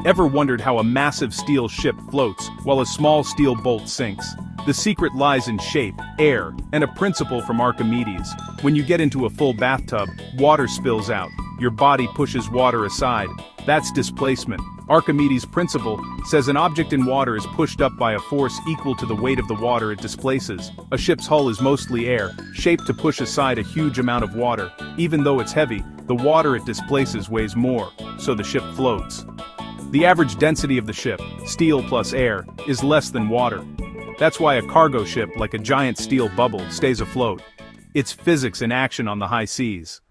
Ever wondered how a massive steel ship floats while a small steel bolt sinks? The secret lies in shape, air, and a principle from Archimedes. When you get into a full bathtub, water spills out. Your body pushes water aside. That's displacement. Archimedes' principle says an object in water is pushed up by a force equal to the weight of the water it displaces. A ship's hull is mostly air, shaped to push aside a huge amount of water. Even though it's heavy, the water it displaces weighs more, so the ship floats. The average density of the ship, steel plus air, is less than water. That's why a cargo ship, like a giant steel bubble, stays afloat. It's physics in action on the high seas.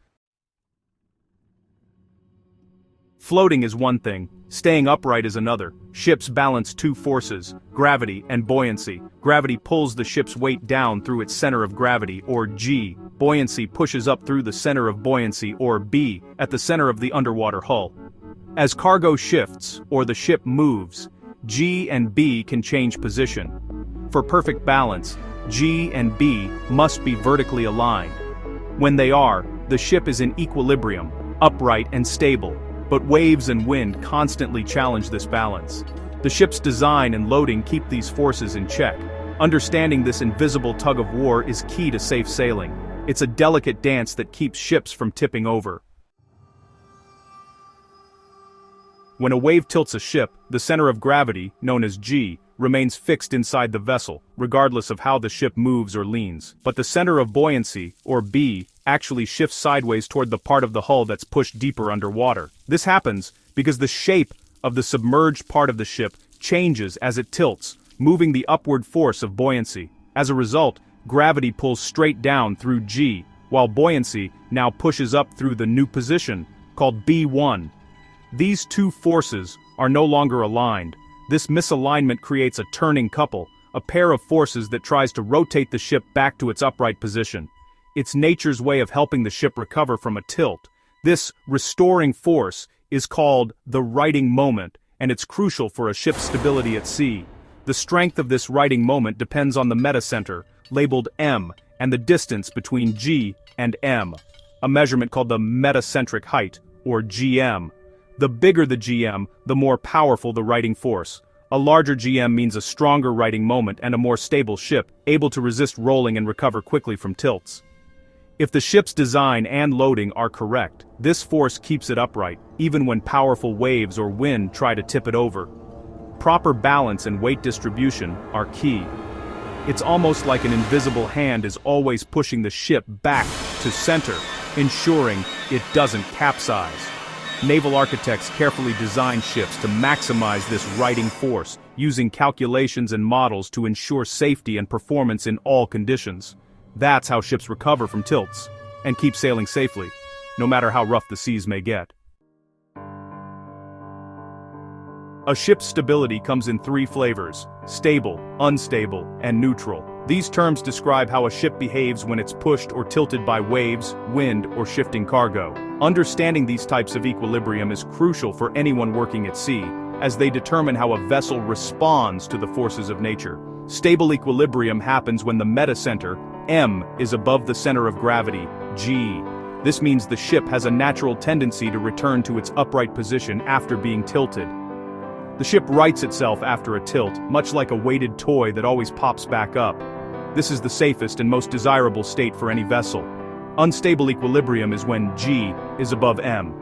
Floating is one thing, staying upright is another. Ships balance two forces, gravity and buoyancy. Gravity pulls the ship's weight down through its center of gravity, or G. Buoyancy pushes up through the center of buoyancy, or B, at the center of the underwater hull. As cargo shifts, or the ship moves, G and B can change position. For perfect balance, G and B must be vertically aligned. When they are, the ship is in equilibrium, upright and stable. But waves and wind constantly challenge this balance. The ship's design and loading keep these forces in check. Understanding this invisible tug of war is key to safe sailing. It's a delicate dance that keeps ships from tipping over. When a wave tilts a ship, the center of gravity, known as G, remains fixed inside the vessel, regardless of how the ship moves or leans. But the center of buoyancy, or B, actually shifts sideways toward the part of the hull that's pushed deeper underwater. This happens because the shape of the submerged part of the ship changes as it tilts, moving the upward force of buoyancy. As a result, gravity pulls straight down through G, while buoyancy now pushes up through the new position, called B1. These two forces are no longer aligned. This misalignment creates a turning couple, a pair of forces that tries to rotate the ship back to its upright position. It's nature's way of helping the ship recover from a tilt. This restoring force is called the righting moment, and it's crucial for a ship's stability at sea. The strength of this righting moment depends on the metacenter, labeled M, and the distance between G and M, a measurement called the metacentric height, or GM. The bigger the GM, the more powerful the righting force. A larger GM means a stronger righting moment and a more stable ship, able to resist rolling and recover quickly from tilts. If the ship's design and loading are correct, this force keeps it upright, even when powerful waves or wind try to tip it over. Proper balance and weight distribution are key. It's almost like an invisible hand is always pushing the ship back to center, ensuring it doesn't capsize. Naval architects carefully design ships to maximize this righting force, using calculations and models to ensure safety and performance in all conditions. That's how ships recover from tilts, and keep sailing safely, no matter how rough the seas may get. A ship's stability comes in three flavors: stable, unstable, and neutral. These terms describe how a ship behaves when it's pushed or tilted by waves, wind, or shifting cargo. Understanding these types of equilibrium is crucial for anyone working at sea, as they determine how a vessel responds to the forces of nature. Stable equilibrium happens when the metacenter, M, is above the center of gravity, G. This means the ship has a natural tendency to return to its upright position after being tilted. The ship rights itself after a tilt, much like a weighted toy that always pops back up. This is the safest and most desirable state for any vessel. Unstable equilibrium is when G is above M.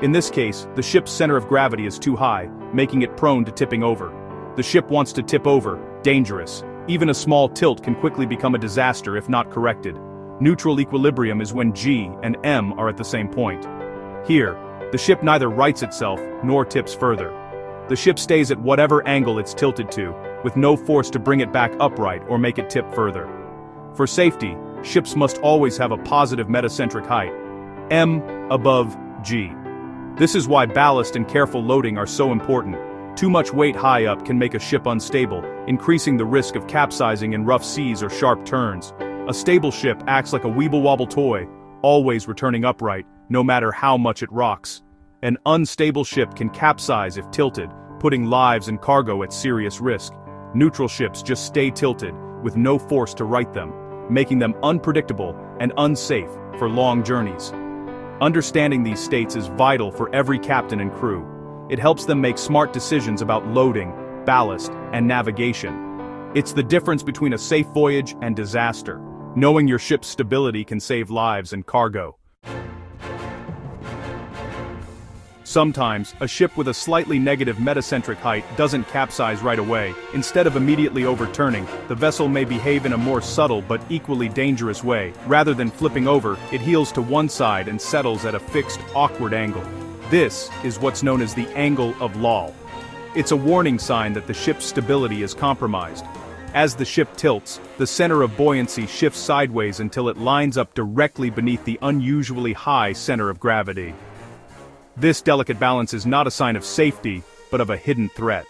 In this case, the ship's center of gravity is too high, making it prone to tipping over. The ship wants to tip over, dangerous. Even a small tilt can quickly become a disaster if not corrected. Neutral equilibrium is when G and M are at the same point. Here, the ship neither rights itself nor tips further. The ship stays at whatever angle it's tilted to, with no force to bring it back upright or make it tip further. For safety, ships must always have a positive metacentric height, M above G. This is why ballast and careful loading are so important. Too much weight high up can make a ship unstable, increasing the risk of capsizing in rough seas or sharp turns. A stable ship acts like a weeble-wobble toy, always returning upright, no matter how much it rocks. An unstable ship can capsize if tilted, putting lives and cargo at serious risk. Neutral ships just stay tilted, with no force to right them, making them unpredictable and unsafe for long journeys. Understanding these states is vital for every captain and crew. It helps them make smart decisions about loading, ballast, and navigation. It's the difference between a safe voyage and disaster. Knowing your ship's stability can save lives and cargo. Sometimes, a ship with a slightly negative metacentric height doesn't capsize right away. Instead of immediately overturning, the vessel may behave in a more subtle but equally dangerous way. Rather than flipping over, it heels to one side and settles at a fixed, awkward angle. This is what's known as the angle of Loll. It's a warning sign that the ship's stability is compromised. As the ship tilts, the center of buoyancy shifts sideways until it lines up directly beneath the unusually high center of gravity. This delicate balance is not a sign of safety, but of a hidden threat.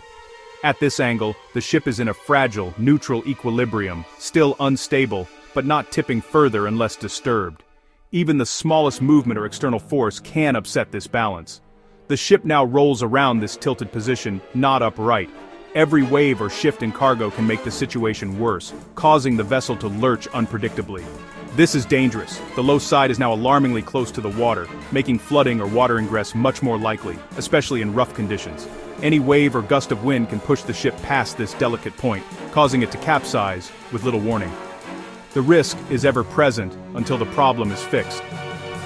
At this angle, the ship is in a fragile, neutral equilibrium, still unstable, but not tipping further unless disturbed. Even the smallest movement or external force can upset this balance. The ship now rolls around this tilted position, not upright. Every wave or shift in cargo can make the situation worse, causing the vessel to lurch unpredictably. This is dangerous. The low side is now alarmingly close to the water, making flooding or water ingress much more likely, especially in rough conditions. Any wave or gust of wind can push the ship past this delicate point, causing it to capsize with little warning. The risk is ever present until the problem is fixed.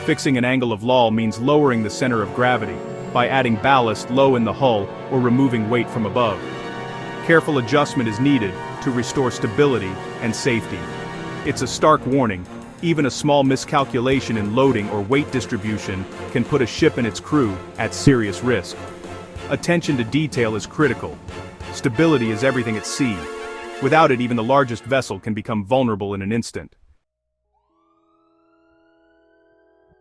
Fixing an angle of Loll means lowering the center of gravity by adding ballast low in the hull or removing weight from above. Careful adjustment is needed to restore stability and safety. It's a stark warning. Even a small miscalculation in loading or weight distribution can put a ship and its crew at serious risk. Attention to detail is critical. Stability is everything at sea. Without it, even the largest vessel can become vulnerable in an instant.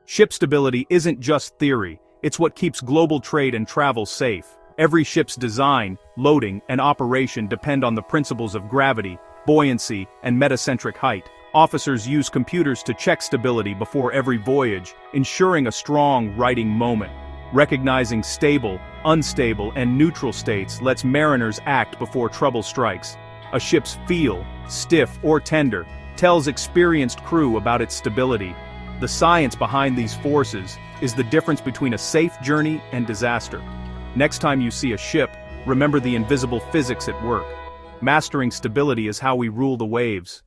Ship stability isn't just theory, it's what keeps global trade and travel safe. Every ship's design, loading, and operation depend on the principles of gravity, buoyancy, and metacentric height. Officers use computers to check stability before every voyage, ensuring a strong righting moment. Recognizing stable, unstable, and neutral states lets mariners act before trouble strikes. A ship's feel, stiff or tender, tells experienced crew about its stability. The science behind these forces is the difference between a safe journey and disaster. Next time you see a ship, remember the invisible physics at work. Mastering stability is how we rule the waves.